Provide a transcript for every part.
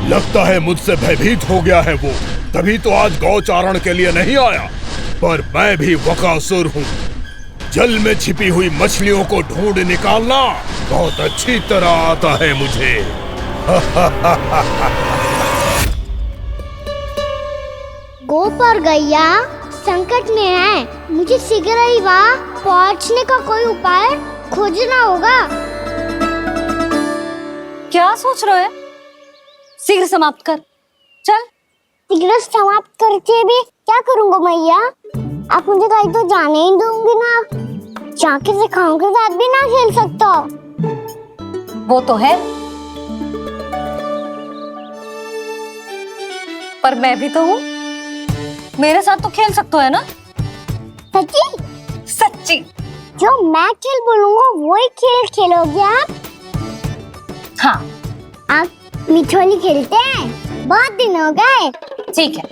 लगता है मुझसे भयभीत हो गया है वो, तभी तो आज गौचारण के लिए नहीं आया। पर मैं भी बकासुर हूँ। जल में छिपी हुई मछलियों को ढूंढ निकालना बहुत अच्छी तरह आता है मुझे। गोप और गैया संकट में है। मुझे शीघ्र ही वहाँ पहुँचने का कोई उपाय खोजना होगा। क्या सोच रहे हो? शीघ्र समाप्त कर, चल। शीघ्र समाप्त करके भी क्या करूँगा मैया? आप मुझे कहीं तो जाने ही दूंगी ना। जाके सिखाओं के साथ भी ना खेल सकता। वो तो है, पर मैं भी तो हूँ। मेरे साथ तो खेल सकते हो, है ना? सच्ची? सच्ची। जो मैं खेल बोलूँगा वही खेल खेलोगे आप? हाँ। आप मिठोली खेलते हैं? बहुत दिन हो गए। ठीक है,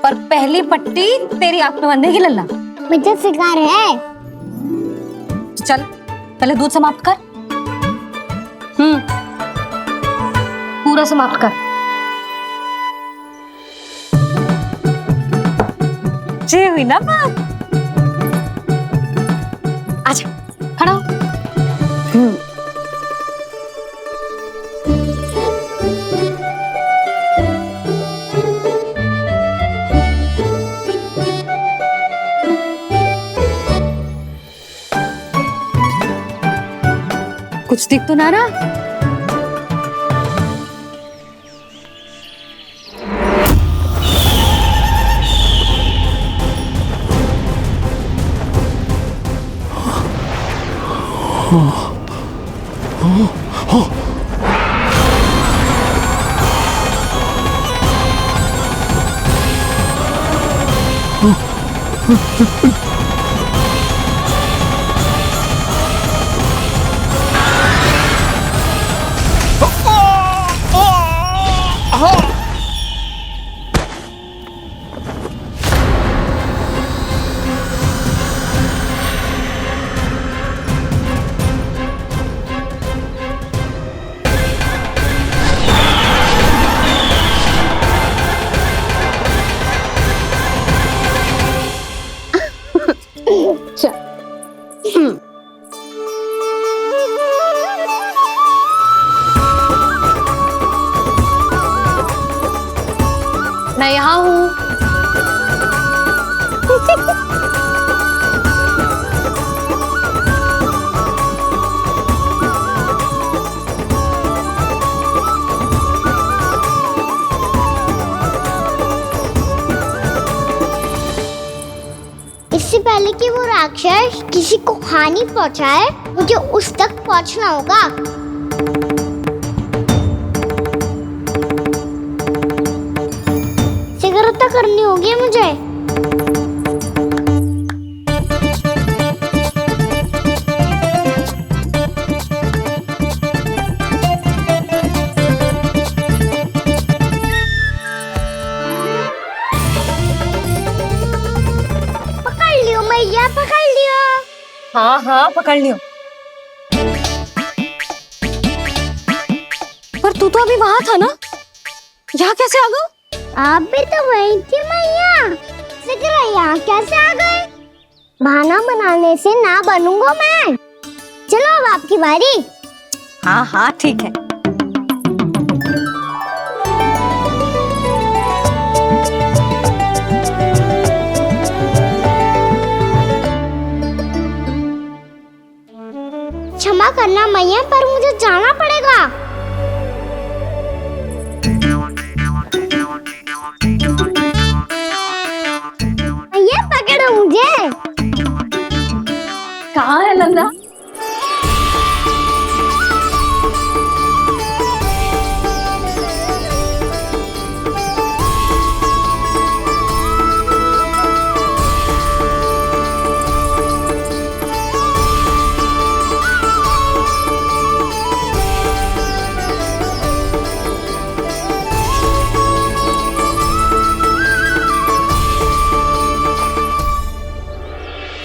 पर पहली पट्टी तेरी आंख में बांधने की लल्ला। मुझे शिकार है। चल, पहले दूध समाप्त कर। पूरा समाप्त कर। जे हुई ना बात। आजा, खड़ा हो। कुछ दिख तो ना रहा। मैं यहाँ हूँ। इससे पहले कि वो राक्षस किसी को हानि पहुंचाए, मुझे उस तक पहुंचना होगा। शीघ्रता करनी होगी मुझे। पकड़ लियो मैया, पकड़ लियो। हाँ हाँ, पकड़ लियो। पर तू तो अभी वहां था ना, यहाँ कैसे आ गया? आप भी तो वही थी मैया। शीघ्र यहाँ कैसे आ गए? बहाना बनाने से ना बनूंगा मैं। चलो अब आपकी बारी। हाँ हाँ, ठीक है। क्षमा करना मैया, पर मुझे जाना पड़ेगा। मैया पकड़ो मुझे। कहाँ है लल्ला?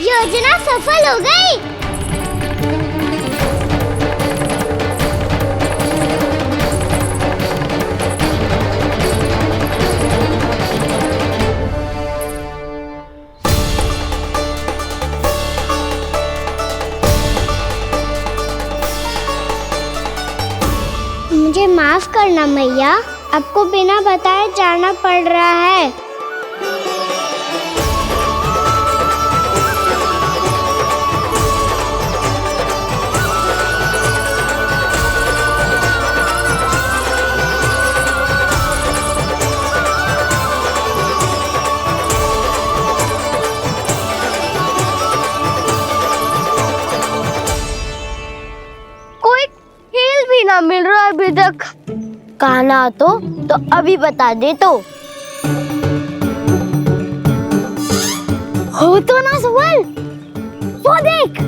योजना सफल हो गई। मुझे माफ करना मैया, आपको बिना बताए जाना पड़ रहा है। कोई खेल भी ना मिल रहा अभी तक। कहना तो अभी बता दे तो। हो तो ना सुबल, वो देख।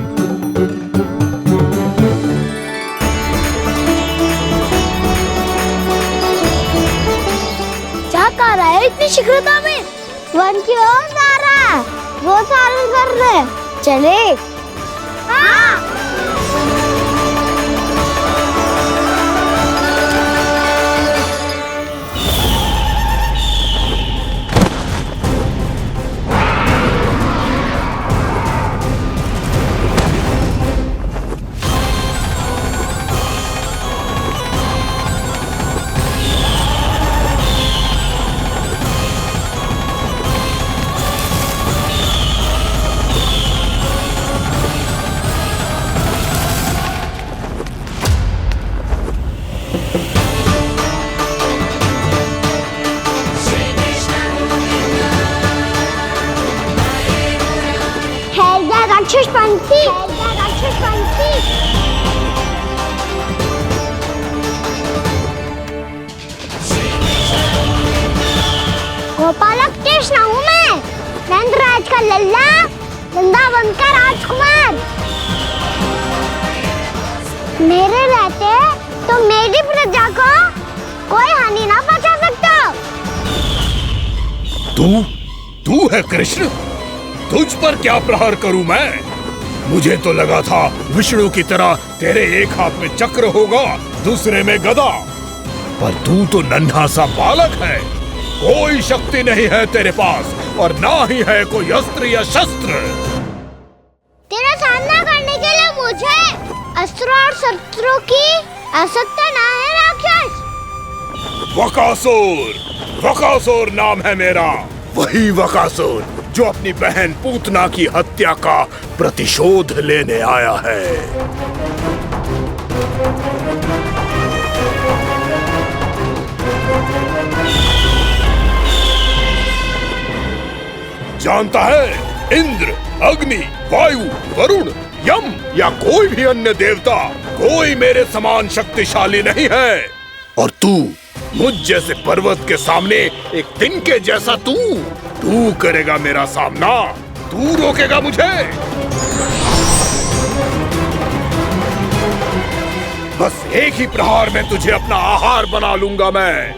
क्या कर रहा है इतनी शीघ्रता में? वन की ओर जा रहा है, वो चालू कर रहे। चले। हाँ। राक्षस पंछी, राक्षस पंछी। गोपालक कृष्ण हूँ मैं, नंदराज का लल्ला, वृंदावन का राजकुमार। मेरे रहते तो मेरी प्रजा को कोई हानि ना पहुंचा सकता। तू है कृष्ण? तुझ पर क्या प्रहार करूं मैं? मुझे तो लगा था विष्णु की तरह तेरे एक हाथ में चक्र होगा, दूसरे में गदा, पर तू तो नन्हा सा बालक है। कोई शक्ति नहीं है तेरे पास और ना ही है कोई अस्त्र या शस्त्र। तेरा सामना करने के लिए मुझे अस्त्र और शस्त्रों की आवश्यकता ना है राक्षस। वकासुर नाम है मेरा, वही वकासुर जो अपनी बहन पूतना की हत्या का प्रतिशोध लेने आया है। जानता है, इंद्र, अग्नि, वायु, वरुण, यम या कोई भी अन्य देवता कोई मेरे समान शक्तिशाली नहीं है। और तू, मुझ जैसे पर्वत के सामने एक तिनके जैसा तू करेगा मेरा सामना? तू रोकेगा मुझे? बस एक ही प्रहार में तुझे अपना आहार बना लूंगा मैं।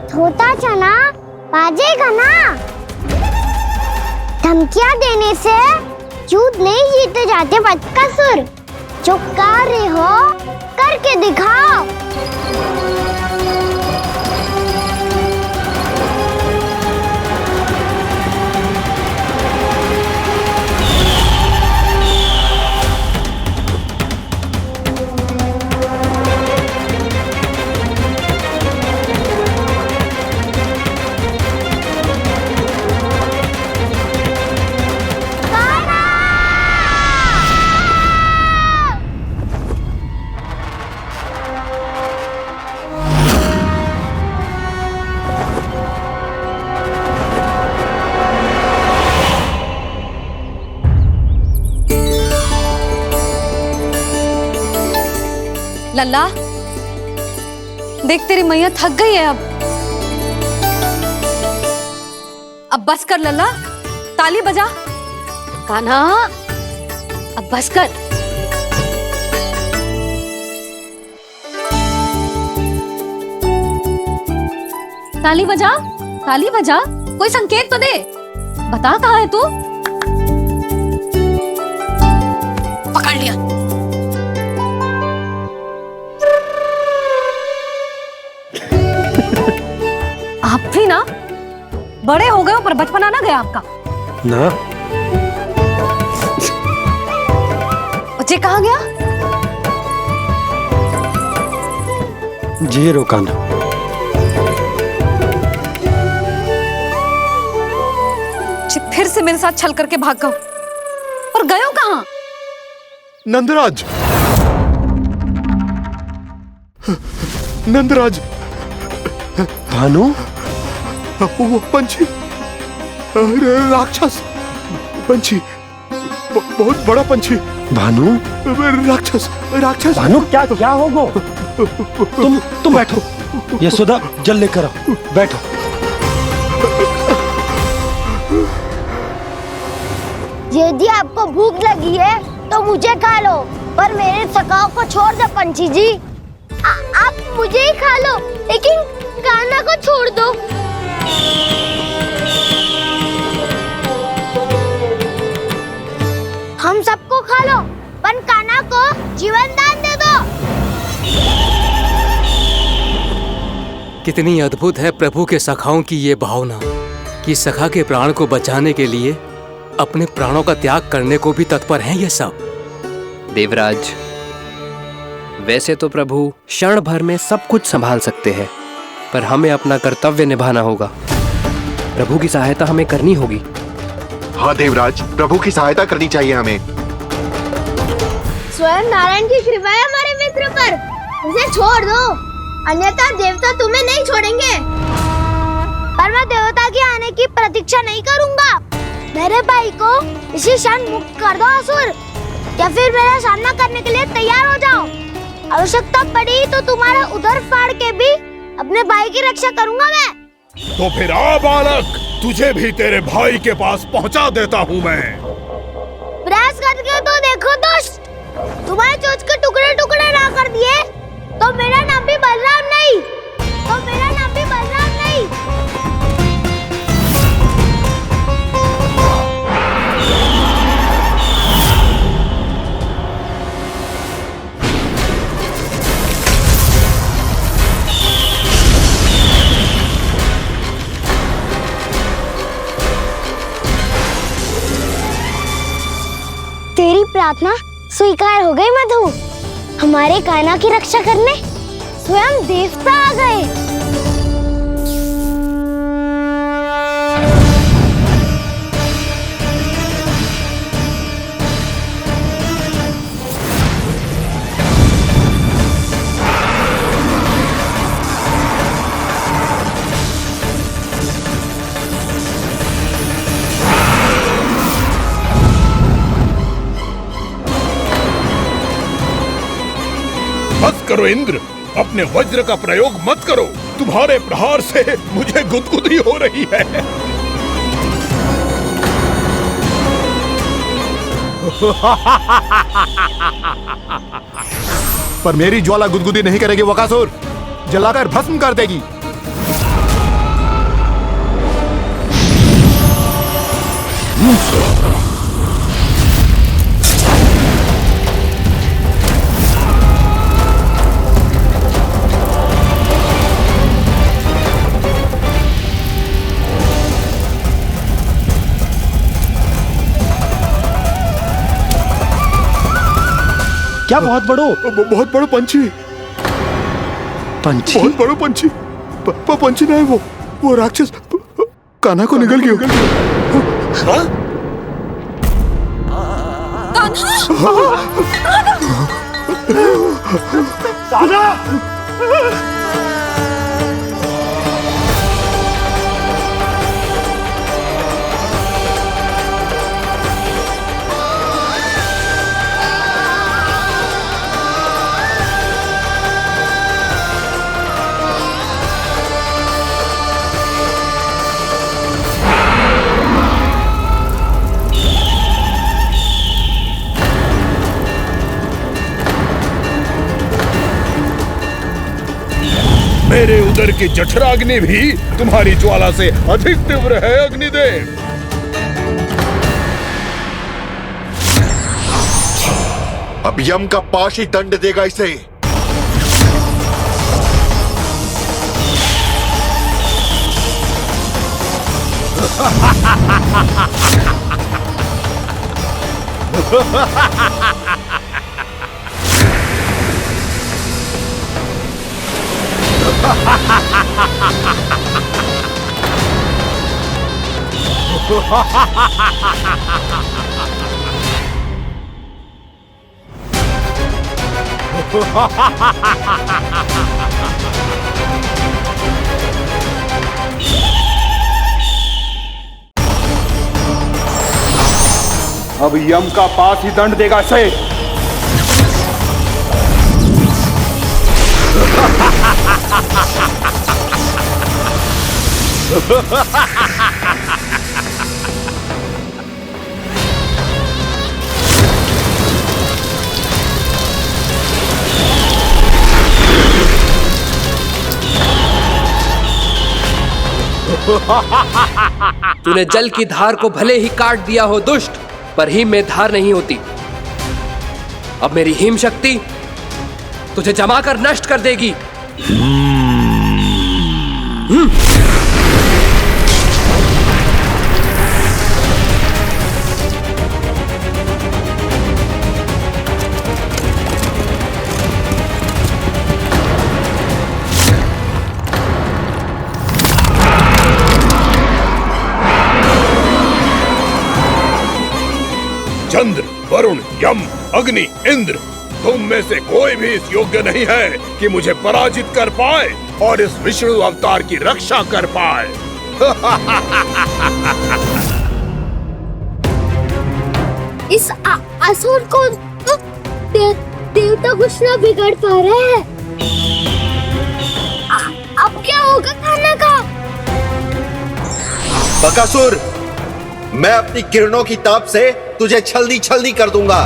छोटा चना बाजेगा ना। धमकियां देने से युद्ध नहीं जीते जाते बदकसूर। जो कार्य हो करके दिखाओ। लल्ला, देख तेरी मैया थक गई है अब बस कर लल्ला, ताली बजा। कान्हा, अब बस कर। ताली बजा, ताली बजा, कोई संकेत तो दे, बता कहाँ है तू? पकड़ लिया। आप भी ना बड़े हो गए हो पर बचपना ना गया आपका ना। बच्चे कहाँ गया? जी रोकाना। फिर से मेरे साथ छल करके भाग गए और गए हो कहाँ? नंदराज, नंदराज, भानु, वो पंछी, राक्षस पंछी, बहुत बड़ा पंछी। भानु, राक्षस, राक्षस। भानु क्या क्या होगा? तुम बैठो, यशोदा जल लेकर आओ, बैठो। यदि आपको भूख लगी है तो मुझे खा लो, पर मेरे सखाओं को छोड़ दो पंछी जी। आप मुझे ही खा लो, लेकिन कान्हा को छोड़ दो। हम सबको खा लो, पर कान्हा को जीवन दान दे दो। कितनी अद्भुत है प्रभु के सखाओं की ये भावना कि सखा के प्राण को बचाने के लिए अपने प्राणों का त्याग करने को भी तत्पर हैं ये सब। देवराज, वैसे तो प्रभु क्षण भर में सब कुछ संभाल सकते हैं, पर हमें अपना कर्तव्य निभाना होगा। प्रभु की सहायता हमें करनी होगी। हाँ देवराज, प्रभु की सहायता करनी चाहिए हमें। स्वयं नारायण की कृपा है हमारे मित्र पर, उसे छोड़ दो, अन्यथा देवता तुम्हें नहीं छोड़ेंगे। पर मैं देवता के आने की प्रतीक्षा नहीं करूंगा। मेरे भाई को इसी क्षण मुक्त कर दो असुर, या फिर मेरा सामना करने के लिए तैयार हो जाओ। आवश्यकता पड़ी तो तुम्हारा उदर फाड़ के भी अपने भाई की रक्षा करूंगा मैं। तो फिर आ बालक, तुझे भी तेरे भाई के पास पहुंचा देता हूँ मैं। प्रयास करके तो देखो दोस्त, तुम्हारे चोंच के टुकड़े टुकड़े ना कर दिए तो मेरा नाम भी बलराम नहीं, तो मेरा नाम भी बलराम नहीं। तेरी प्रार्थना स्वीकार हो गई मधु। हमारे कान्हा की रक्षा करने स्वयं देवता आ गए। बस करो इंद्र, अपने वज्र का प्रयोग मत करो। तुम्हारे प्रहार से मुझे गुदगुदी हो रही है। पर मेरी ज्वाला गुदगुदी नहीं करेगी वकासुर, जलाकर भस्म कर देगी। क्या बहुत बड़ो? बहुत बड़ा पंछी, पंछी? बहुत बड़ा पंछी। पंछी नहीं, वो राक्षस कान्हा को निगल गया। हाँ? मेरे उदर की जठराग्नि भी तुम्हारी ज्वाला से अधिक तीव्र है अग्निदेव। अब यम का पाश ही दंड देगा इसे। अब यम का पास ही दंड देगा इसे। तूने जल की धार को भले ही काट दिया हो दुष्ट, पर हिम में धार नहीं होती। अब मेरी हिम शक्ति तुझे जमाकर नष्ट कर देगी। चंद्र, वरुण, यम, अग्नि, इंद्र, तुम में से कोई भी इस योग्य नहीं है कि मुझे पराजित कर पाए और इस विष्णु अवतार की रक्षा कर पाए। इस असुर को तो देवता कुछ ना बिगाड़ पा रहे हैं। अब क्या होगा खाना का? बकासुर, मैं अपनी किरणों की ताप से तुझे छल्दी छल्दी कर दूंगा।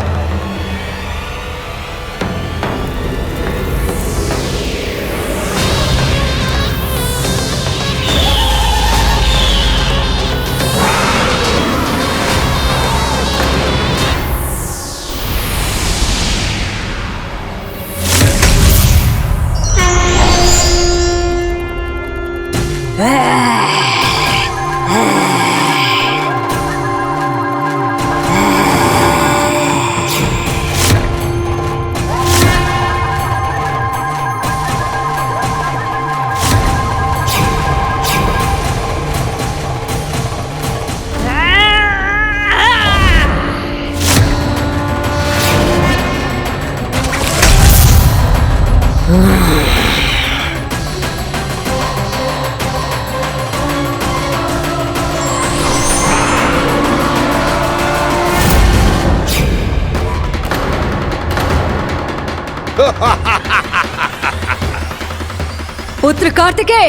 पुत्र कार्तिकेय,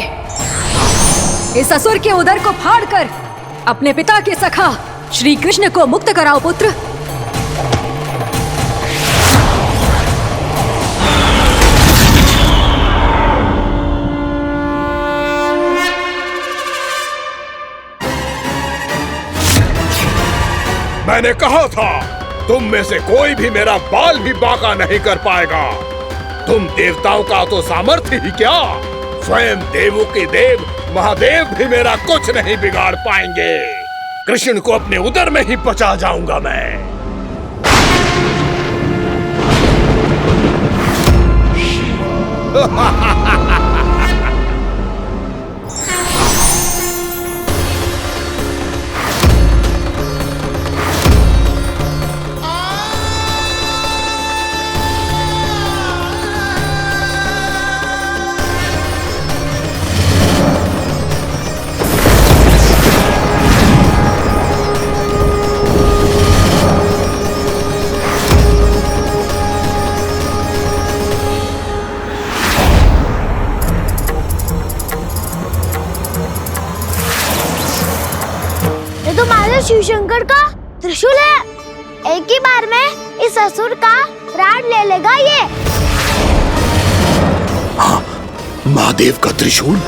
इस असुर के उदर को फाड़कर अपने पिता के सखा श्री कृष्ण को मुक्त कराओ पुत्र। मैंने कहा था, तुम में से कोई भी मेरा बाल भी बांका नहीं कर पाएगा। तुम देवताओं का तो सामर्थ्य ही क्या, स्वयं देवों के देव महादेव भी मेरा कुछ नहीं बिगाड़ पाएंगे। कृष्ण को अपने उदर में ही पचा जाऊंगा मैं। शिव शंकर का त्रिशूल है। एक ही बार में इस असुर का प्राण ले लेगा ये। हाँ, महादेव का त्रिशूल।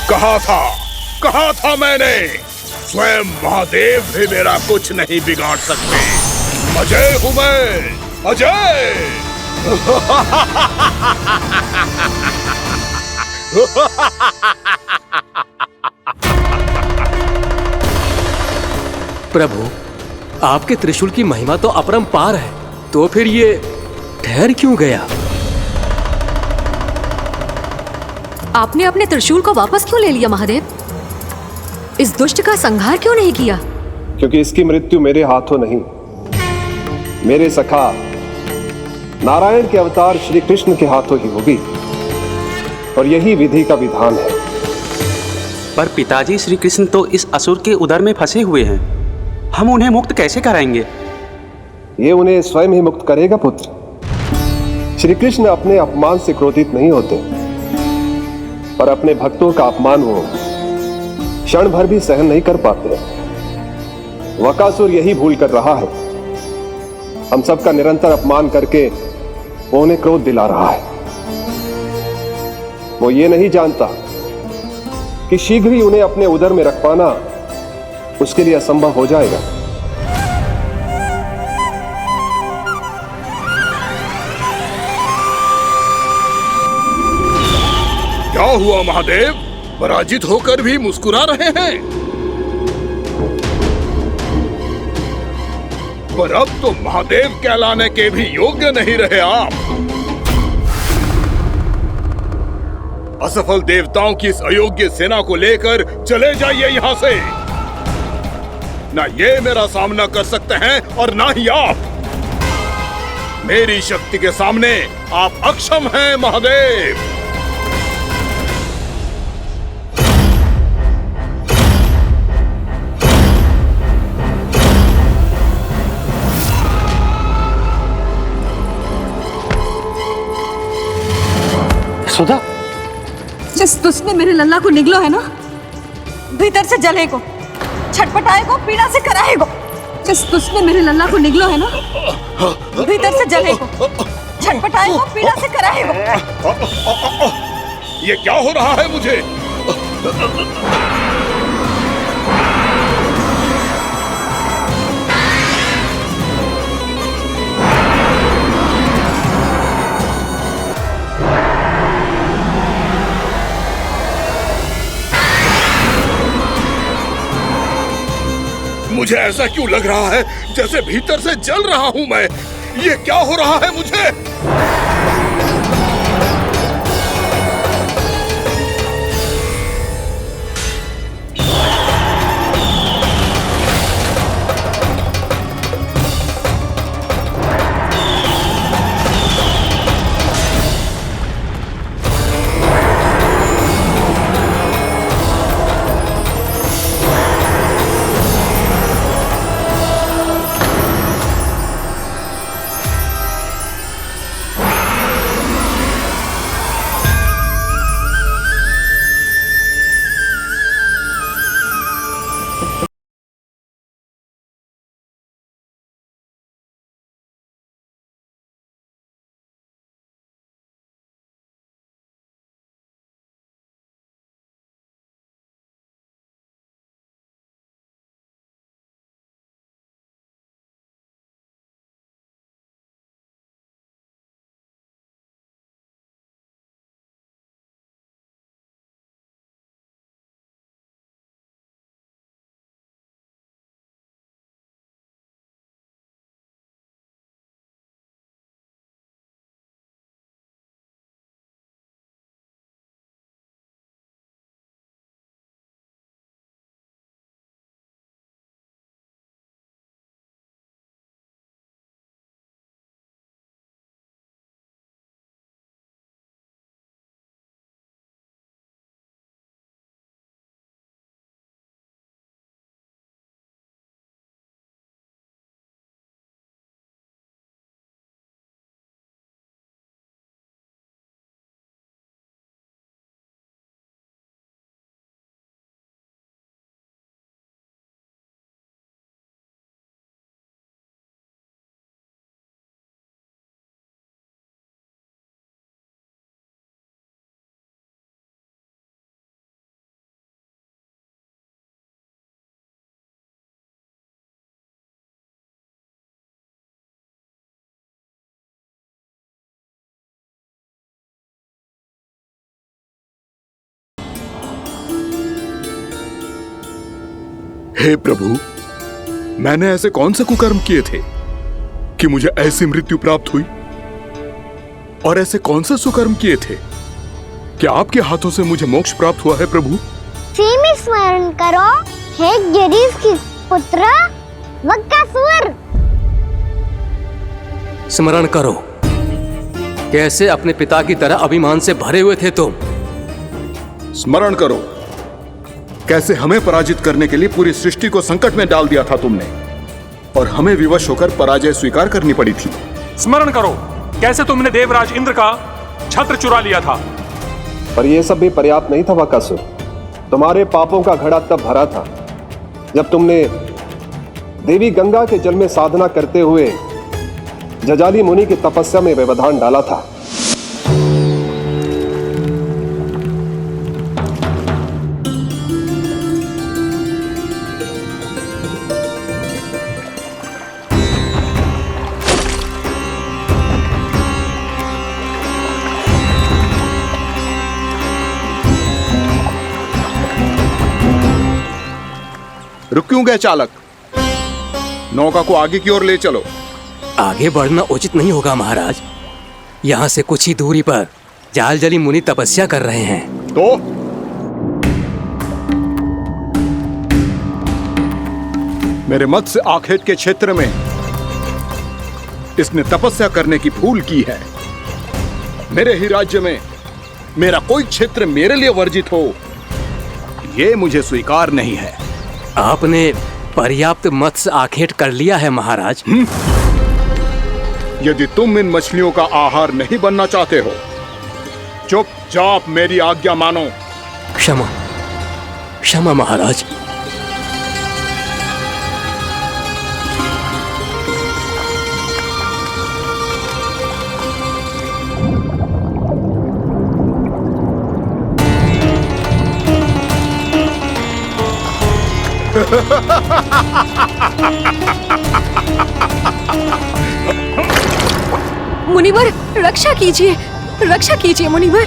कहा था कहा था मैंने, स्वयं महादेव भी मेरा कुछ नहीं बिगाड़ सकते। अजय हूं मैं, अजय। प्रभु, आपके त्रिशूल की महिमा तो अपरंपार है, तो फिर ये ठहर क्यों गया? आपने अपने त्रिशूल को वापस क्यों ले लिया महादेव? इस दुष्ट का संहार क्यों नहीं किया? क्योंकि इसकी मृत्यु मेरे हाथों नहीं, मेरे सखा नारायण के अवतार श्री कृष्ण के हाथों ही होगी, और यही विधि का विधान है। पर पिताजी, श्री कृष्ण तो इस असुर के उदर में फंसे हुए हैं, हम उन्हें मुक्त कैसे कराएंगे? ये उन्हें स्वयं ही मुक्त करेगा पुत्र। श्री कृष्ण अपने अपमान से क्रोधित नहीं होते, पर अपने भक्तों का अपमान वो क्षण भर भी सहन नहीं कर पाते। वकासुर यही भूल कर रहा है, हम सबका निरंतर अपमान करके वो उन्हें क्रोध दिला रहा है। वो ये नहीं जानता कि शीघ्र ही उन्हें अपने उदर में रख पाना उसके लिए असंभव हो जाएगा। क्या हुआ महादेव? पराजित होकर भी मुस्कुरा रहे हैं। पर अब तो महादेव कहलाने के भी योग्य नहीं रहे आप। असफल देवताओं की इस अयोग्य सेना को लेकर चले जाइए यहाँ से। ना ये मेरा सामना कर सकते हैं और ना ही आप। मेरी शक्ति के सामने आप अक्षम हैं महादेव। सुधा, जिस दुष्ट ने मेरे लल्ला को निगलो है ना, भीतर से जले को, छटपटाए को, पीड़ा से कराए को। जिस दुष्ट ने मेरे लल्ला को निगलो है ना, भीतर से जले को, छटपटाए को, पीड़ा से कराए को। ये क्या हो रहा है मुझे? मुझे ऐसा क्यों लग रहा है जैसे भीतर से जल रहा हूं मैं? ये क्या हो रहा है मुझे? हे प्रभु, मैंने ऐसे कौन से कुकर्म किए थे कि मुझे ऐसी मृत्यु प्राप्त हुई? और ऐसे कौन से सुकर्म किए थे कि आपके हाथों से मुझे मोक्ष प्राप्त हुआ है प्रभु? में स्मरण करो, हे गिरीश की पुत्र वक्कासुर। स्मरण करो, कैसे अपने पिता की तरह अभिमान से भरे हुए थे तुम। स्मरण करो, कैसे हमें पराजित करने के लिए पूरी सृष्टि को संकट में डाल दिया था तुमने, और हमें विवश होकर पराजय स्वीकार करनी पड़ी थी। स्मरण करो, कैसे तुमने देवराज इंद्र का छत्र चुरा लिया था। पर यह सब भी पर्याप्त नहीं था वकासुर। तुम्हारे पापों का घड़ा तब भरा था जब तुमने देवी गंगा के जल में साधना करते हुए जजाली मुनि की तपस्या में व्यवधान डाला था। रुक क्यों गए चालक? नौका को आगे की ओर ले चलो। आगे बढ़ना उचित नहीं होगा महाराज। यहाँ से कुछ ही दूरी पर जालजली मुनि तपस्या कर रहे हैं। तो मेरे मत्स्य आखेट के क्षेत्र में इसने तपस्या करने की भूल की है। मेरे ही राज्य में मेरा कोई क्षेत्र मेरे लिए वर्जित हो, यह मुझे स्वीकार नहीं है। आपने पर्याप्त मत्स्य आखेट कर लिया है महाराज। यदि तुम इन मछलियों का आहार नहीं बनना चाहते हो, चुपचाप मेरी आज्ञा मानो। क्षमा, क्षमा महाराज। मुनिवर, रक्षा कीजिए, रक्षा कीजिए मुनिवर।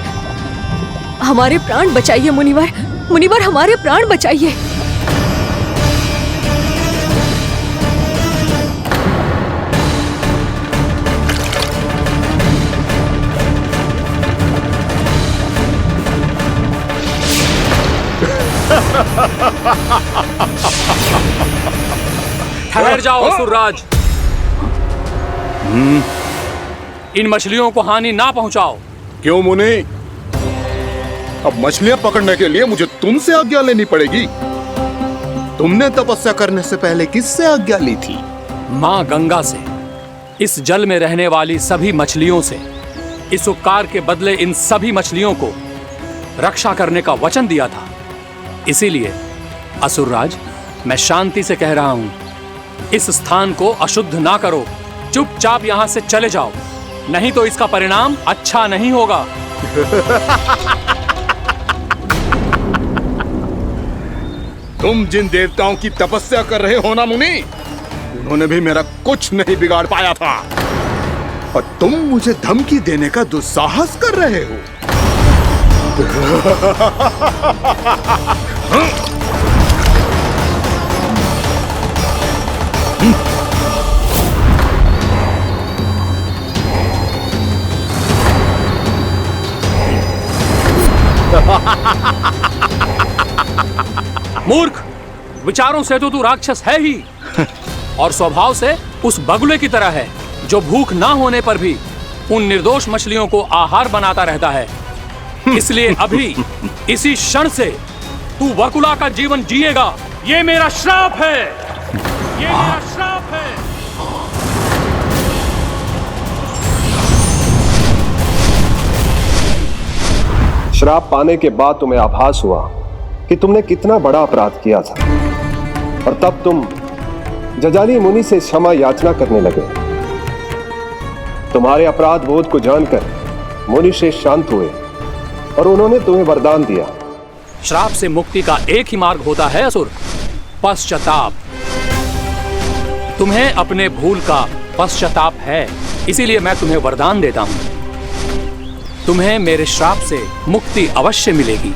हमारे प्राण बचाइए मुनिवर, मुनिवर हमारे प्राण बचाइए। ठहर जाओ असुरराज। इन मछलियों को हानि ना पहुंचाओ। क्यों मुनि? अब मछलियां पकड़ने के लिए मुझे तुमसे आज्ञा लेनी पड़ेगी। तुमने तपस्या करने से पहले किससे आज्ञा ली थी? मां गंगा से, इस जल में रहने वाली सभी मछलियों से। इस उपकार के बदले इन सभी मछलियों को रक्षा करने का वचन दिया था। इसीलिए असुरराज, मैं शांति से कह रहा हूं, इस स्थान को अशुद्ध ना करो। चुपचाप यहां से चले जाओ, नहीं तो इसका परिणाम अच्छा नहीं होगा। तुम जिन देवताओं की तपस्या कर रहे हो ना मुनि, उन्होंने भी मेरा कुछ नहीं बिगाड़ पाया था, और तुम मुझे धमकी देने का दुस्साहस कर रहे हो। मूर्ख, विचारों से तो तू राक्षस है ही, और स्वभाव से उस बगुले की तरह है जो भूख ना होने पर भी उन निर्दोष मछलियों को आहार बनाता रहता है। इसलिए अभी इसी क्षण से तू बगुला का जीवन जिएगा। ये मेरा श्राप है, ये मेरा श्राप है। श्राप पाने के बाद तुम्हें आभास हुआ कि तुमने कितना बड़ा अपराध किया था, और तब तुम जजाली मुनि से क्षमा याचना करने लगे। तुम्हारे अपराध बोध को जानकर मुनि श्रेष्ठ शांत हुए और उन्होंने तुम्हें वरदान दिया। श्राप से मुक्ति का एक ही मार्ग होता है असुर, पश्चाताप। तुम्हें अपने भूल का पश्चाताप है, इसीलिए मैं तुम्हें वरदान देता हूं। तुम्हें मेरे श्राप से मुक्ति अवश्य मिलेगी।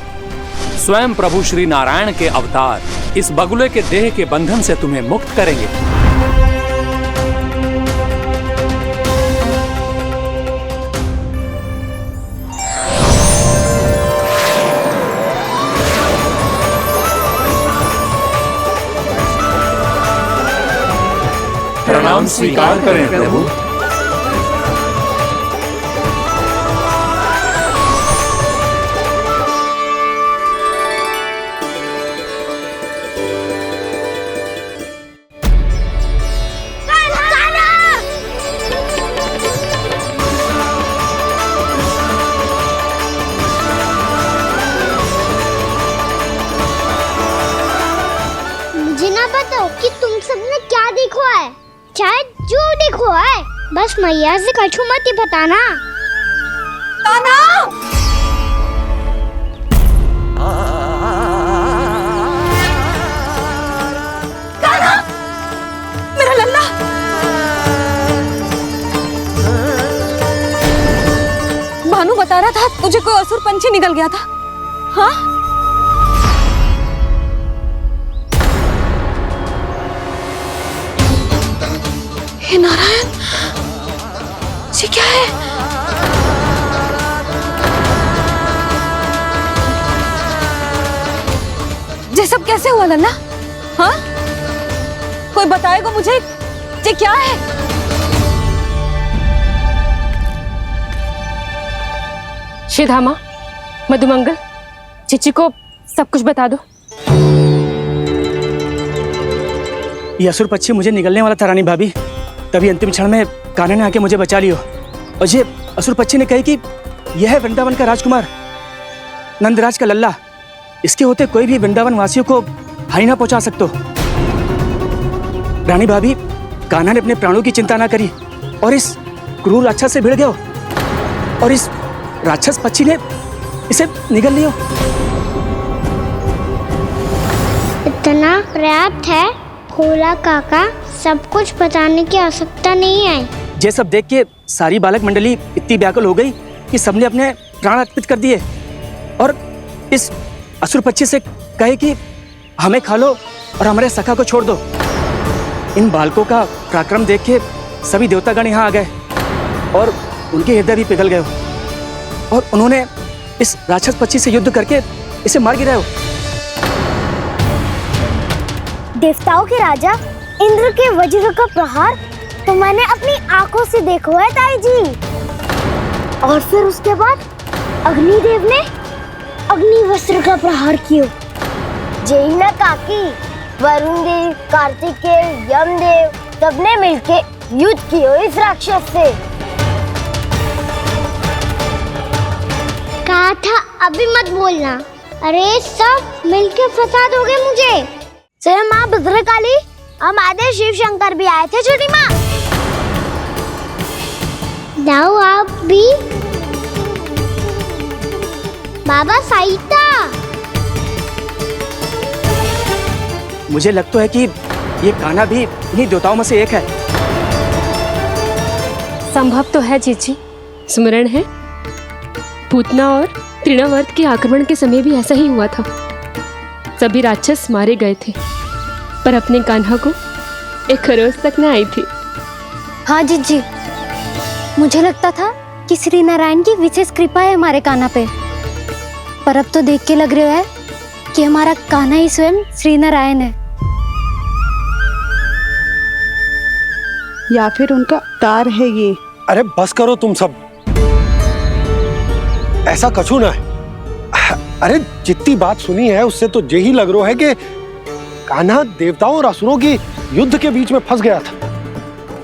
स्वयं प्रभु श्री नारायण के अवतार इस बगुले के देह के बंधन से तुम्हें मुक्त करेंगे। प्रणाम स्वीकार करें प्रभु। मुझे ना बताओ कि तुम सबने क्या देखा है, चाहे जो देखो है, बस मैया से कछु मत ही बताना। कान्हा! कान्हा! मेरा लल्ला! भानु बता रहा था तुझे कोई असुर पंछी निकल गया था। हाँ? हे नारायण, ये क्या है? ये सब कैसे हुआ लल्ला? हाँ? कोई बताएगा मुझे ये क्या है? श्रीधामा, मधुमंगल, चिची को सब कुछ बता दो। ये असुर पक्षी मुझे निगलने वाला था रानी भाभी, तभी अंतिम क्षण में कान्हा ने आके मुझे बचा लियो। और ये असुर पक्षी ने कही कि यह है वृंदावन का राजकुमार, नंदराज का लल्ला। इसके होते कोई भी वृंदावन वासियों को हानि ना पहुंचा सकते। रानी भाभी, कान्हा ने अपने प्राणों की चिंता ना करी और इस क्रूर राक्षस से भिड़ गयो और इस राक्षस पक्षी ने इसे निगल लियो। इतना पर्याप्त है भोला काका, सब कुछ बताने की आवश्यकता नहीं है। ये सब देख के सारी बालक मंडली इतनी व्याकुल हो गई कि सबने अपने प्राण अर्पित कर दिए और इस असुर पक्षी से कहे कि हमें खा लो और हमारे सखा को छोड़ दो। इन बालकों का पराक्रम देख के सभी देवतागण यहाँ आ गए और उनके हृदय भी पिघल गए और उन्होंने इस राक्षस पक्षी से युद्ध करके इसे मार गिराया। देवताओं के राजा इंद्र के वज्र का प्रहार तो मैंने अपनी आंखों से देखा है ताई जी। और फिर उसके बाद अग्निदेव ने अग्निवस्त्र का प्रहार किया। जय ना काकी, वरुण देव, कार्तिकेय, यमदेव सबने मिलके युद्ध किया इस राक्षस से। कहा था अभी मत बोलना। अरे सब मिलके फंसा दोगे मुझे। जय माँ भद्रकाली, हमारे शिव शंकर भी आए थे छोटी माँ। जाओ आप भी। बाबा साईता, मुझे लगता है कि ये कान्हा भी इन्हीं देवताओं में से एक है। संभव तो है चीची, स्मरण है पूतना और तृणावर्त के आक्रमण के समय भी ऐसा ही हुआ था। सभी राक्षस मारे गए थे पर अपने कान्हा को एक खरोच तक न आई थी। हाँ जीजी, मुझे लगता था कि श्री नारायण की विशेष कृपा है हमारे कान्हा पे, पर अब तो देख के लग रहा है कि हमारा कान्हा ही स्वयं श्री नारायण है। या फिर उनका अवतार है ये। अरे बस करो तुम सब, ऐसा कछु ना है। अरे जितनी बात सुनी है उससे तो यही लग रहा है कि कान्हा देवताओं और असुरों की युद्ध के बीच में फंस गया था।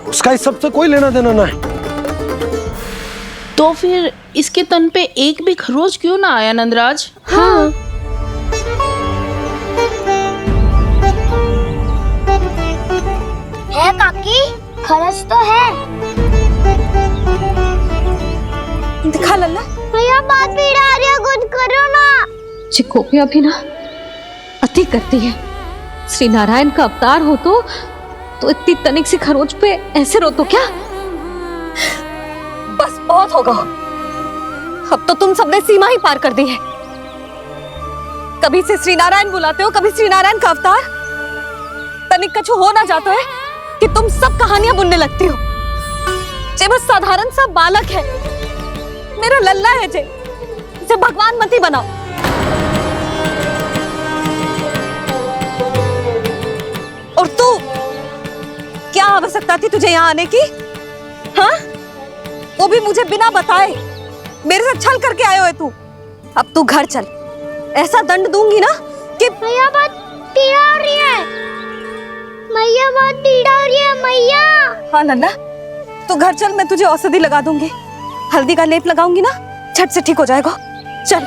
उसका इस सब से कोई लेना देना ना है। तो फिर इसके तन पे एक भी खरोच क्यों ना आया नंदराज? हाँ, है काकी, खरच तो है। दिखा लल्ला। भैया बात पीड़ा आ रही है, कुछ करो ना। चिकोपिया भी ना अति करती है। श्री नारायण का अवतार हो तो इतनी तनिक सी खरोच पे ऐसे रो तो क्या? बस बहुत होगा। अब तो तुम सबने सीमा ही पार कर दी है। कभी से श्री नारायण बुलाते हो, कभी श्री नारायण का अवतार। तनिक कछु हो ना जाता है कि तुम सब कहानियां बुनने लगती हो। जे बस साधारण सा बालक है, मेरा लल्ला है जे, इसे भगवान मती बनाओ। और तू, क्या आवश्यकता थी तुझे यहाँ आने की? हाँ, वो भी मुझे बिना बताए। मेरे साथ छल करके आयो है तू। अब तू घर चल, ऐसा दंड दूंगी ना कि मैया बहुत पीड़ा हो रही है। मैया बहुत पीड़ा हो रही है मैया। हाँ नन्ना, तू घर चल, मैं तुझे औषधि लगा दूंगी। हल्दी का लेप लगाऊंगी ना, झट से ठीक हो जाएगा। चल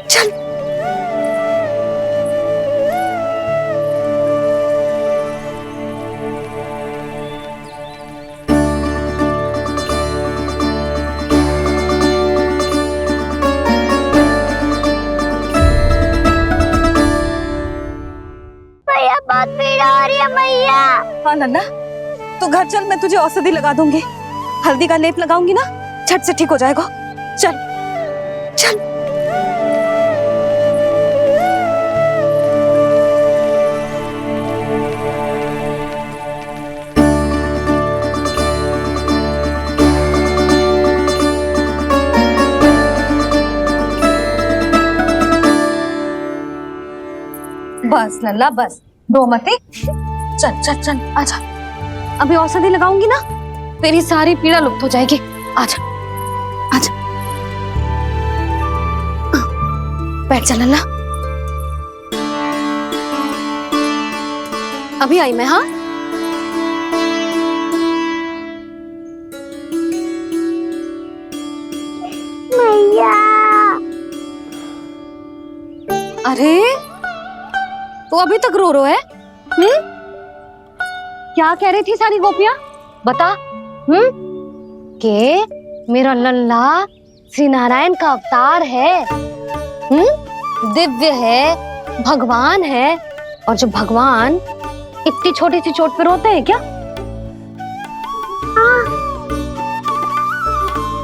चल। मैया बहुत पीड़ा हो रही है मैया। हाँ नन्ना, तू घर चल, मैं तुझे औषधि लगा दूंगी। हल्दी का लेप लगाऊंगी ना, झट से ठीक हो जाएगा। चल चल। बस लल्ला बस, रो मते। चल चल चल, आजा। अभी औषधि लगाऊंगी ना, तेरी सारी पीड़ा लुप्त हो जाएगी। आजा आजा, बैठ जा लल्ला। अभी आई मैं। हाँ, मैया। अरे तू अभी तक रो रो है? क्या कह रही थी सारी गोपियां? बता। के मेरा लल्ला श्री नारायण का अवतार है, दिव्य है, भगवान है। और जब भगवान इतनी छोटी सी चोट पे रोते हैं क्या?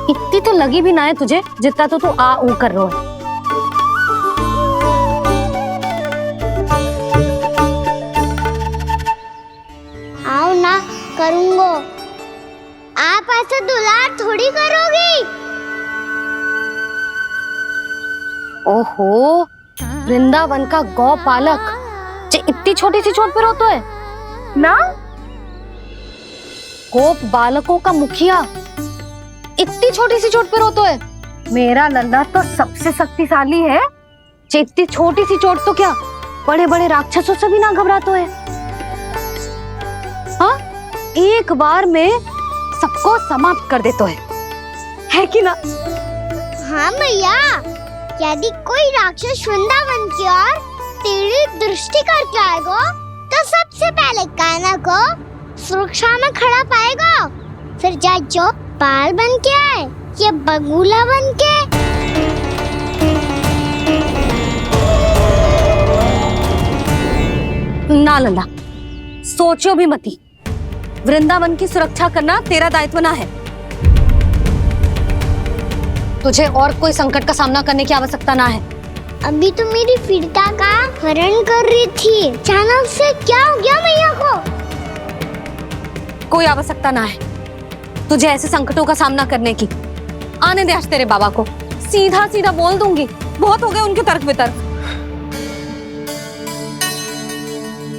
इतनी तो लगी भी ना है तुझे जितना तो तू आ ऊ कर रो है। आओ ना करूंगो। आप ऐसे दुलार थोड़ी करोगी। ओहो, वृंदावन का गौपालक जो इतनी छोटी सी चोट पे रोता है ना? गोप बालकों का मुखिया इतनी छोटी सी चोट पे रोता है? मेरा लल्ला तो सबसे शक्तिशाली है। इतनी छोटी सी चोट तो क्या, बड़े बड़े राक्षसों से भी ना घबराता है। हाँ, एक बार में सबको समाप्त कर देता है कि ना? हाँ मैया, यदि कोई राक्षस वृंदावन की ओर तेरी दृष्टि करके आएगा तो सबसे पहले कान्हा को सुरक्षा में खड़ा पाएगा। फिर चाहे जो बाल बन के आए या बगुला बन के। ना लल्ला, सोचो भी मती। वृंदावन की सुरक्षा करना तेरा दायित्व ना है। तुझे और कोई संकट का सामना करने की आवश्यकता ना है। अभी तो मेरी पीड़िता का हरण कर रही थी, अचानक से क्या हो गया मैया को? कोई आवश्यकता ना है तुझे ऐसे संकटों का सामना करने की। आने दे आज तेरे बाबा को, सीधा सीधा बोल दूंगी। बहुत हो गए उनके तर्क वितर्क।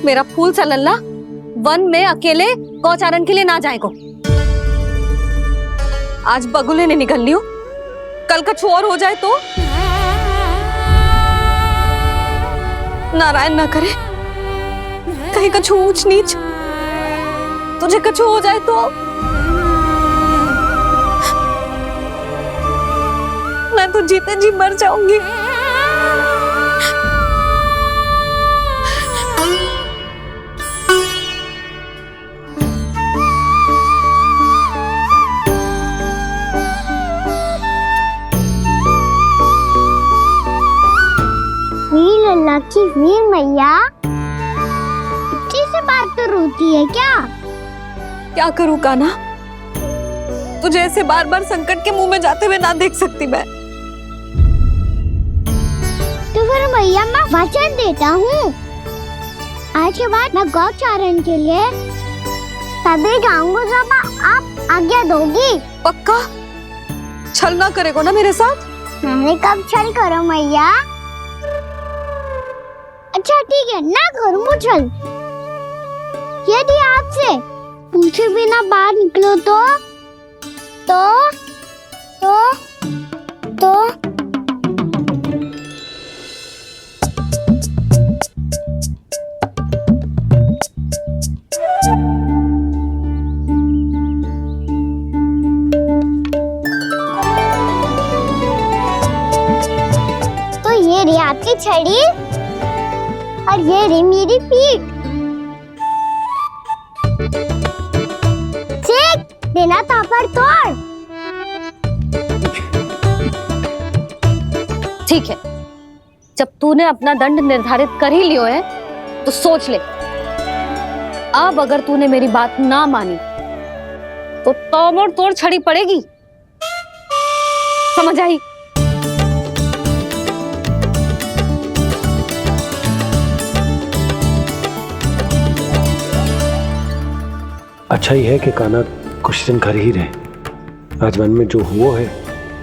मेरा फूल सा लल्ला वन में अकेले गौचारण के लिए ना जाएगो। आज बगुले ने निकल लियो, कल का छोर हो जाए तो? नारायण ना करे, कहीं कछु ऊंच नीच तुझे कछु हो जाए तो? मैं तो जीते जी मर जाऊंगी। लल्ला की वीर मैया इतनी से बात तो रोती है क्या? क्या करूं कान्हा, तुझे ऐसे बार बार संकट के मुंह में जाते हुए ना देख सकती मैं। तो फिर भैया मैं वचन देता हूँ, आज के बाद मैं गौचारण के लिए तभी जाऊंगा जब आप आज्ञा दोगी। पक्का? छल ना करेगा ना मेरे साथ? मैंने कब छल करो मैया? अच्छा ठीक है, ना करूँगा छल। यदि आपसे पूछे बिना बाहर निकलो तो ये रे आपकी छड़ी और ये रे मेरी पीठ। ठीक, बिना तापर तोड़। ठीक है, जब तूने अपना दंड निर्धारित कर ही लियो है तो सोच ले, अब अगर तूने मेरी बात ना मानी तो तोड़ तोड़ छड़ी पड़ेगी, समझ आई? अच्छा ही है कि कान्हा कुछ दिन घर ही रहे। आज मन में जो हुआ है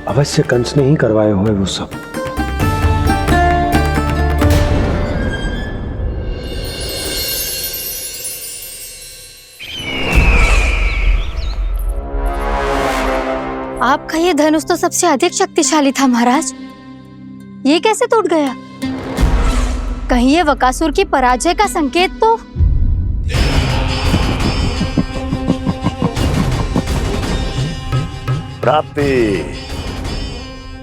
अवश्य कंस ने ही करवाए हुए वो सब। आपका ये धनुष तो सबसे अधिक शक्तिशाली था महाराज, ये कैसे टूट गया? कहीं ये बकासुर की पराजय का संकेत तो? प्राप्ति,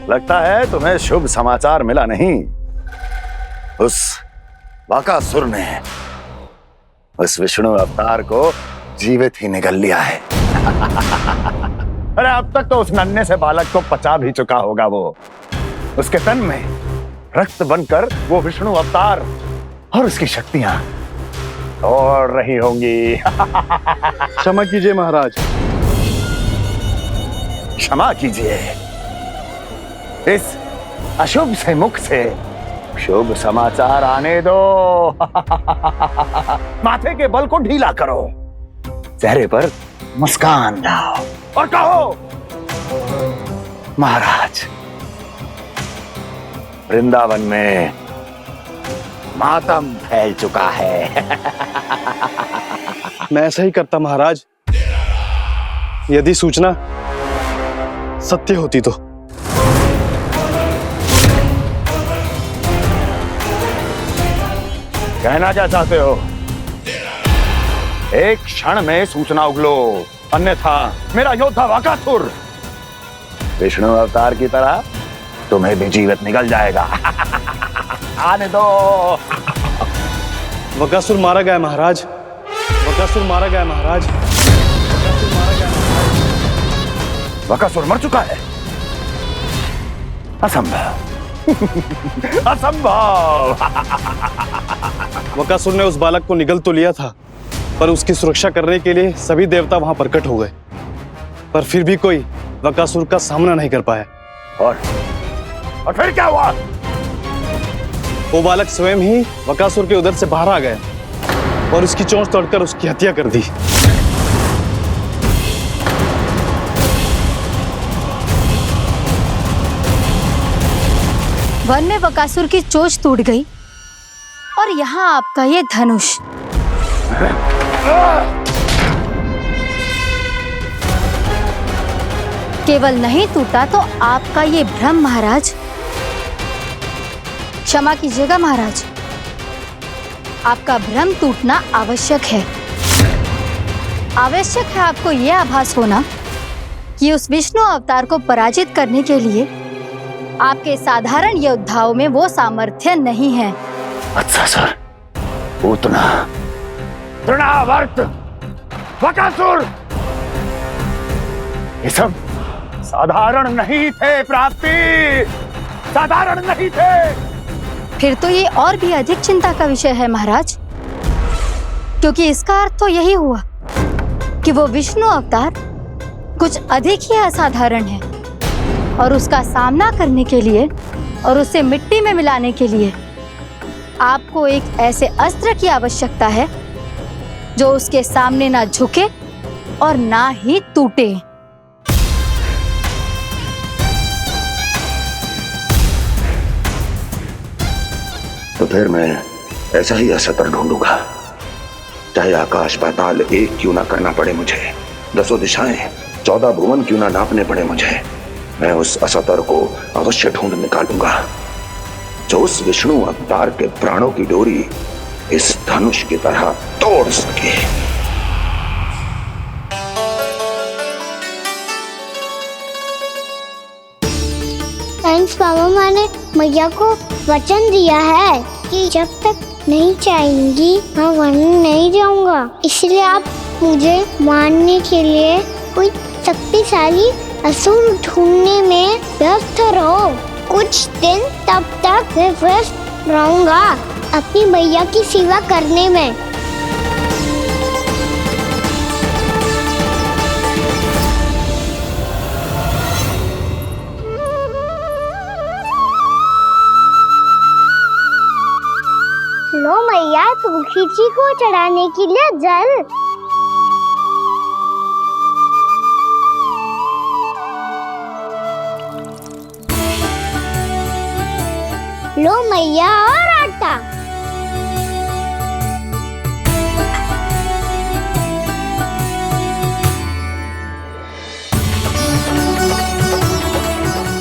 लगता है तुम्हें शुभ समाचार मिला नहीं। उस बकासुर ने उस विष्णु अवतार को जीवित ही निगल लिया है। अरे अब तक तो उस नन्हे से बालक को पचा भी चुका होगा वो। उसके तन में रक्त बनकर वो विष्णु अवतार और उसकी शक्तियां दौड़ रही होंगी। क्षमा कीजिए महाराज। क्षमा कीजिए, इस अशुभ से मुख से शुभ समाचार आने दो। माथे के बल को ढीला करो, चेहरे पर मुस्कान लाओ और कहो, महाराज, वृंदावन में मातम फैल चुका है। मैं ऐसा ही करता महाराज, यदि सूचना सत्य होती तो। कहना क्या चाहते हो? एक क्षण में सूचना उगलो, अन्यथा मेरा योद्धा बकासुर विष्णु अवतार की तरह तुम्हें भी जीवित निगल जाएगा। आने दो। बकासुर मारा गया महाराज, बकासुर मारा गया महाराज। बकासुर मर चुका है? असंभव। असंभव। बकासुर ने उस बालक को निगल तो लिया था, पर उसकी सुरक्षा करने के लिए सभी देवता वहां प्रकट हो गए, पर फिर भी कोई बकासुर का सामना नहीं कर पाया। और फिर क्या हुआ? वो बालक स्वयं ही बकासुर के उदर से बाहर आ गया और उसकी चोंच तोड़कर उसकी हत्या कर दी। वन में बकासुर की चोंच टूट गई और यहाँ आपका ये धनुष। केवल नहीं टूटा तो आपका ये भ्रम महाराज। क्षमा कीजिएगा महाराज, आपका भ्रम टूटना आवश्यक है। आवश्यक है आपको यह आभास होना कि उस विष्णु अवतार को पराजित करने के लिए आपके साधारण योद्धाओं में वो सामर्थ्य नहीं है। अच्छा सर, उतना तृणावर्त, बकासुर, ये सब साधारण नहीं थे प्राप्ति, साधारण नहीं थे। फिर तो ये और भी अधिक चिंता का विषय है महाराज, क्योंकि इसका अर्थ तो यही हुआ कि वो विष्णु अवतार कुछ अधिक ही असाधारण है और उसका सामना करने के लिए और उसे मिट्टी में मिलाने के लिए आपको एक ऐसे अस्त्र की आवश्यकता है जो उसके सामने ना झुके और ना ही टूटे। तो फिर मैं ऐसा ही अस्त्र ढूंढूंगा, चाहे आकाश पाताल एक क्यों ना करना पड़े मुझे, 10 दिशाएं 14 भुवन क्यों ना नापने पड़े मुझे, मैं उस अस्त्र को अवश्य ढूंढ निकालूंगा जो उस विष्णु अवतार के प्राणों की डोरी इस धनुष की तरह तोड़ सके। थैंक्स पापा, मैंने मैया को वचन दिया है कि जब तक नहीं चाहेंगी मैं वन नहीं जाऊंगा, इसलिए आप मुझे मारने के लिए कोई शक्तिशाली असुर ढूंढने में व्यस्त रहो। कुछ दिन तब तक मैं व्यस्त रहूंगा अपनी मैया की सेवा करने में। लो मैया, तुलसी जी को चढ़ाने के लिए जल। लो मैया, और आटा।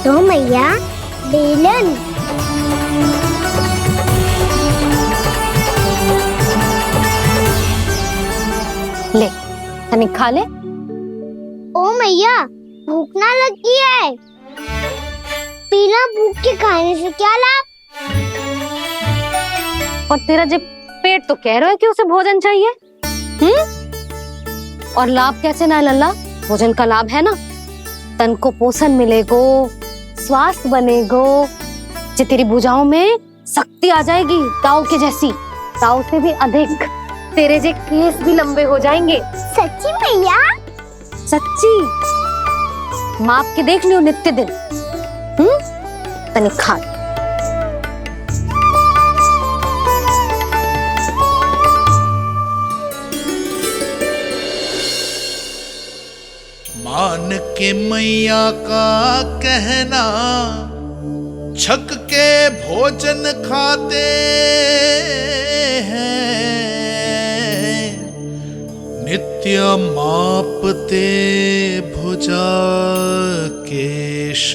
लो मैया, बेलन। ले तनी खा ले। ओ मैया, भूख ना लगी है। बिना भूख के खाने से क्या लाभ? और तेरा जब पेट तो कह रहा है कि उसे भोजन चाहिए, और लाभ कैसे ना है लल्ला? भोजन का लाभ है ना, तन को पोषण मिलेगो, स्वास्थ्य बनेगो, जो तेरी भुजाओं में शक्ति आ जाएगी ताऊ के जैसी, ताऊ से भी अधिक। तेरे जे केस भी लंबे हो जाएंगे। सच्ची मैया? सच्ची। माप के देख लियो नित्य दिन। तने खा। मान के मैया का कहना, छक के भोजन खाते हैं, नित्य मापते भुजा केश,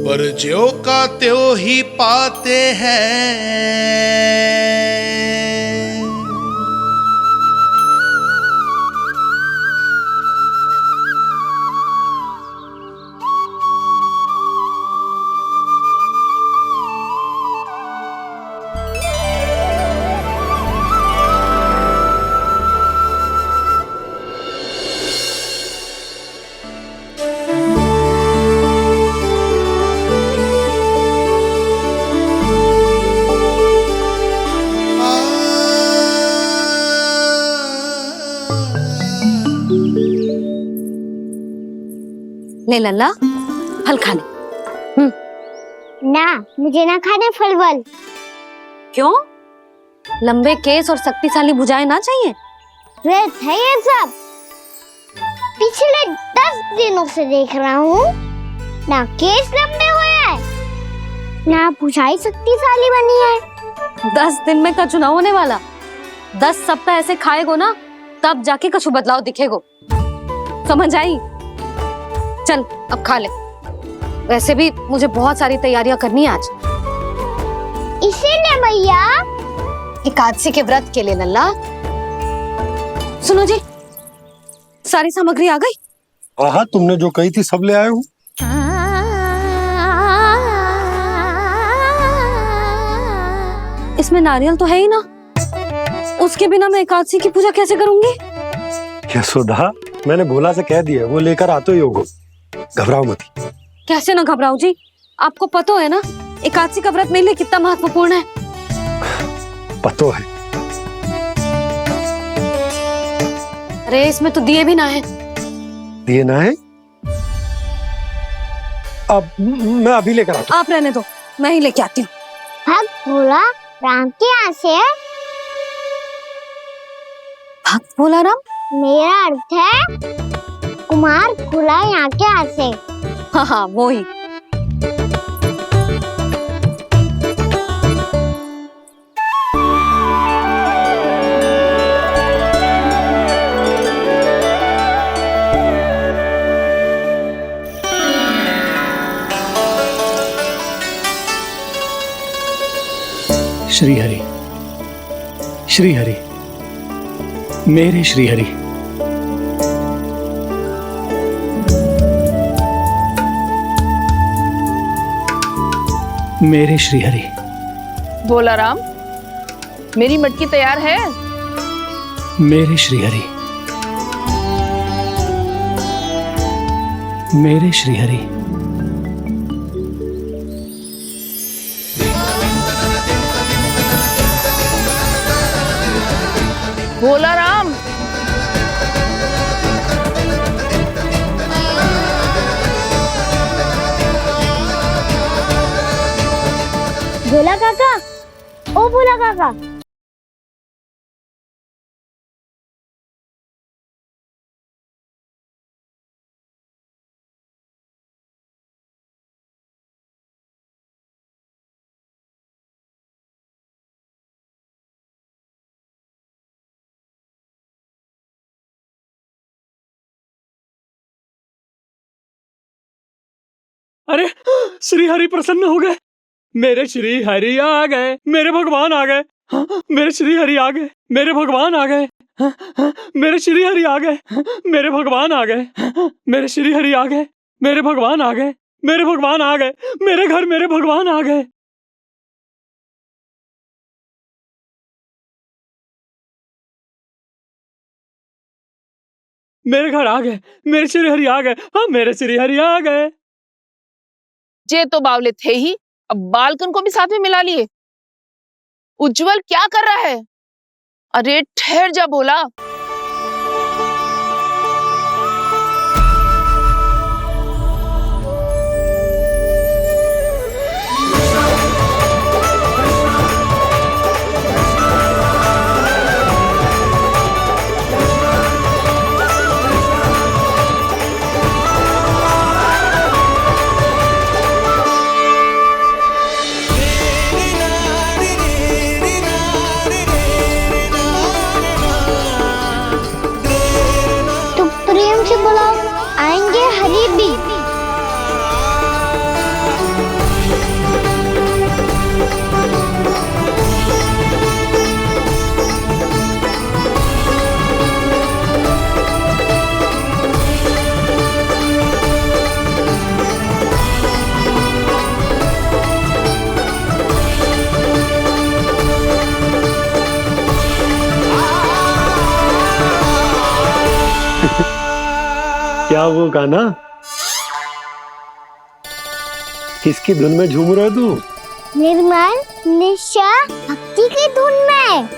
पर ज्यों का त्यों ही पाते हैं। ले लल्ला, फल खा ले। ना, मुझे ना खाने फल वल। क्यों? लंबे केस और शक्तिशाली भुजाएं ना चाहिए? व्यर्थ है ये सब। पिछले 10 दिनों से देख रहा हूँ, ना केस लंबे हुए हैं, ना भुजाएं शक्तिशाली बनी है। 10 दिन में का चुनाव होने वाला, 10 सप्ताह ऐसे खाएगो ना, तब जाके कुछ बदलाव दिखेगो। समझ आई? चल अब खा ले। वैसे भी मुझे बहुत सारी तैयारियां करनी है आज। इसीलिए भैया, एकादशी के व्रत के लिए लल्ला। सुनो जी, सारी सामग्री आ गई? हाँ, तुमने जो कही थी सब ले आए हूँ। इसमें नारियल तो है ही ना, उसके बिना मैं एकादशी की पूजा कैसे करूंगी? यशोदा, मैंने भोला से कह दिया, वो लेकर आते ही होगा, घबराओ मत। कैसे ना घबराओ जी, आपको पता है ना एकादशी का व्रत मेरे लिए कितना महत्वपूर्ण है। पतो है। अरे इसमें तो दिए भी ना है। दिए ना है? अब मैं अभी लेकर आता हूँ। आप रहने दो, मैं ही लेके आती हूँ। भक्त भोला राम के यहाँ से है? भक्त भोला राम? मेरा अर्थ है कुमार भोला यहाँ के यहाँ से। हाँ हाँ वो ही। श्री हरि, श्री हरि, मेरे श्री हरि। मेरे श्री हरि। भोला राम, मेरी मटकी तैयार है? मेरे श्री हरि, मेरे श्री हरि। भोला राम, भोला काका, ओ भोला काका। अरे श्री हरि प्रसन्न हो गए। मेरे श्री हरि आ गए, मेरे भगवान आ गए। मेरे श्री हरि आ गए, मेरे भगवान आ गए। मेरे श्री हरि आ गए, मेरे भगवान आ गए। मेरे श्री हरि आ गए, मेरे भगवान आ गए। मेरे भगवान आ गए, मेरे घर मेरे भगवान आ गए। मेरे घर आ गए, मेरे श्री हरि आ गए। हाँ मेरे श्री हरि आ गए। जे तो बावले थे ही, अब बालकन को भी साथ में मिला लिए। उज्जवल क्या कर रहा है? अरे ठहर जा भोला। आएंगे हरी भी। क्या वो गाना? किसकी धुन में झूम रहा तू? निर्मल निशा भक्ति की धुन में।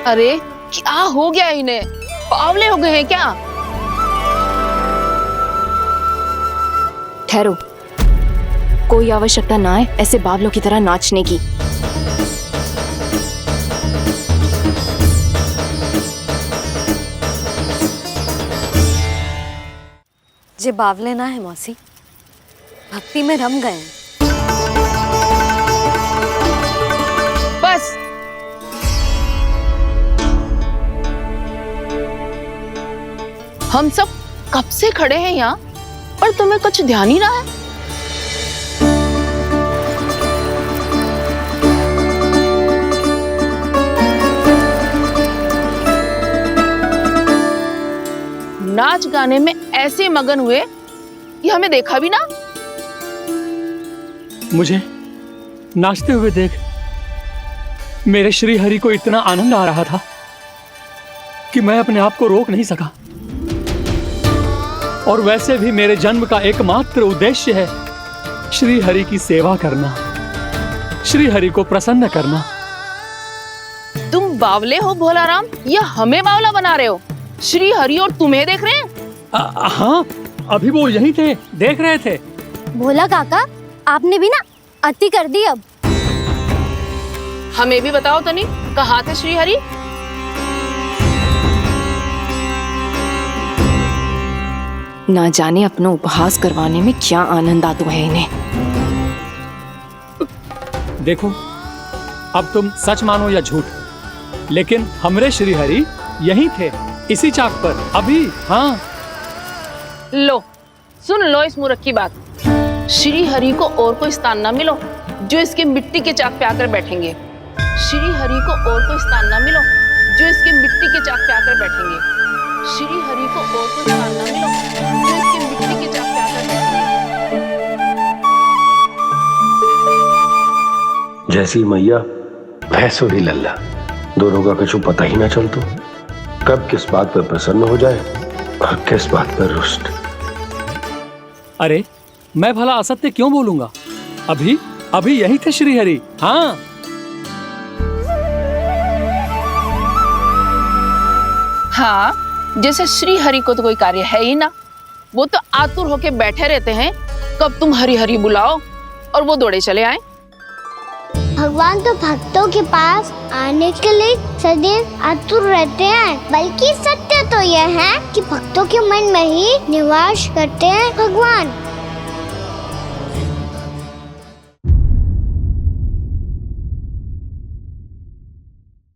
अरे क्या हो गया इन्हें? बावले हो गए हैं क्या? ठहरो, कोई आवश्यकता ना है ऐसे बावलों की तरह नाचने की। जे बावले ना है मौसी, भक्ति में रम गए हैं। बस हम सब कब से खड़े हैं यहाँ और तुम्हें कुछ ध्यान ही रहा है? नाच गाने में ऐसे मगन हुए कि हमें देखा भी ना। मुझे नाचते हुए देख मेरे श्री हरि को इतना आनंद आ रहा था कि मैं अपने आप को रोक नहीं सका। और वैसे भी मेरे जन्म का एकमात्र उद्देश्य है श्री हरि की सेवा करना, श्री हरि को प्रसन्न करना। तुम बावले हो भोलाराम, या हमें बावला बना रहे हो? श्री हरि और तुम्हें देख रहे हैं? हाँ, अभी वो यहीं थे, देख रहे थे। भोला काका, आपने भी ना अति कर दी। अब हमें भी बताओ तनी, कहाँ थे श्री हरि? ना जाने अपना उपहास करवाने में क्या आनंद आता है इन्हें। देखो, अब तुम सच मानो या झूठ, लेकिन हमरे श्री हरि यहीं थे, इसी चाक पर अभी। हाँ, लो सुन लो इस मूर्ख की बात। श्री हरि को और कोई स्थान ना मिलो जो इसके मिट्टी के चाक पे आकर बैठेंगे। श्री हरि को और कोई स्थान ना मिलो जो इसके मिट्टी के चाक पे आकर बैठेंगे। श्री हरि को और कोई स्थान ना मिलो जो इसके मिट्टी के चाक पे आकर बैठेंगे। जैसी मैया भैंसो ही लल्ला, दोनों का कुछ पता ही ना चल तो कब किस बात पर प्रसन्न हो जाए और किस बात पर रुष्ट। अरे मैं भला असत्य क्यों बोलूंगा? अभी अभी यही थे श्री हरि। हाँ, हाँ, जैसे श्री हरि को तो कोई कार्य है ही ना, वो तो आतुर होके बैठे रहते हैं कब तुम हरि हरि बुलाओ और वो दौड़े चले आए। भगवान तो भक्तों के पास आने के लिए सदैव आतुर रहते हैं, बल्कि सत्य तो यह है कि भक्तों के मन में ही निवास करते हैं भगवान।